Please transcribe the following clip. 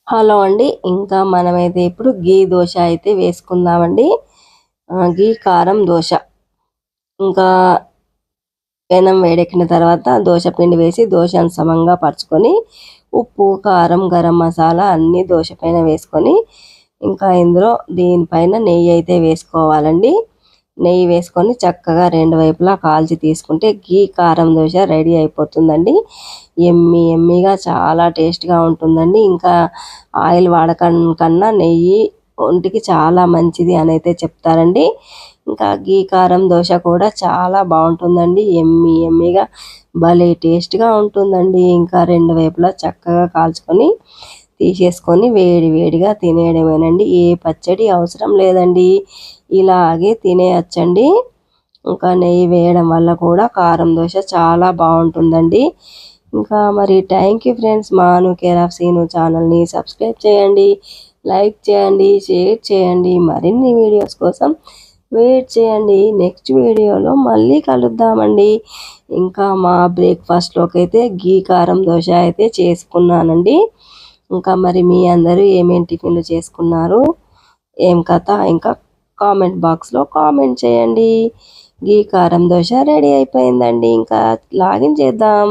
Hello అండి. ఇంకా మనమైతే ఇప్పుడు గీ దోశ అయితే వేసుకుందామండి. గీ కారం దోశ. ఇంకా పెనం వేడెక్కిన తర్వాత దోశ పిండి వేసి దోశను సమంగా పరుచుకొని ఉప్పు, కారం, గరం మసాలా అన్నీ దోశ పైన వేసుకొని ఇంకా ఇందులో దీనిపైన నెయ్యి అయితే వేసుకోవాలండి. నెయ్యి వేసుకొని చక్కగా రెండు వైపులా కాల్చి తీసుకుంటే గీ కారం దోశ రెడీ అయిపోతుందండి. ఎమ్మీగా చాలా టేస్ట్గా ఉంటుందండి. ఇంకా ఆయిల్ వాడకం కన్నా నెయ్యి ఒంటికి చాలా మంచిది అని అయితే చెప్తారండి. ఇంకా గీ కారం దోశ కూడా చాలా బాగుంటుందండి. ఎమ్మీగా భలే టేస్ట్గా ఉంటుందండి. ఇంకా రెండు వైపులా చక్కగా కాల్చుకొని తీసేసుకొని వేడి వేడిగా తినేయడమేనండి. ఏ పచ్చడి అవసరం లేదండి, ఇలాగే తినేయచ్చండి. ఇంకా నెయ్యి వేయడం వల్ల కూడా కారం దోశ చాలా బాగుంటుందండి. ఇంకా మరి థ్యాంక్ యూ ఫ్రెండ్స్. మా అను కేర్ ఆఫ్ సీను ఛానల్ని సబ్స్క్రైబ్ చేయండి, లైక్ చేయండి, షేర్ చేయండి. మరిన్ని వీడియోస్ కోసం వెయిట్ చేయండి. నెక్స్ట్ వీడియోలో మళ్ళీ కలుద్దామండి. ఇంకా మా బ్రేక్ఫాస్ట్లోకి అయితే గీ కారం దోశ అయితే చేసుకున్నానండి. ఇంకా మరి మీ అందరూ ఏమేమి టిఫిన్లు చేసుకున్నారు, ఏం కథ, ఇంకా కామెంట్ బాక్స్లో కామెంట్ చేయండి. గీ కారం దోశ రెడీ అయిపోయిందండి. ఇంకా లాగిన్ చేద్దాం.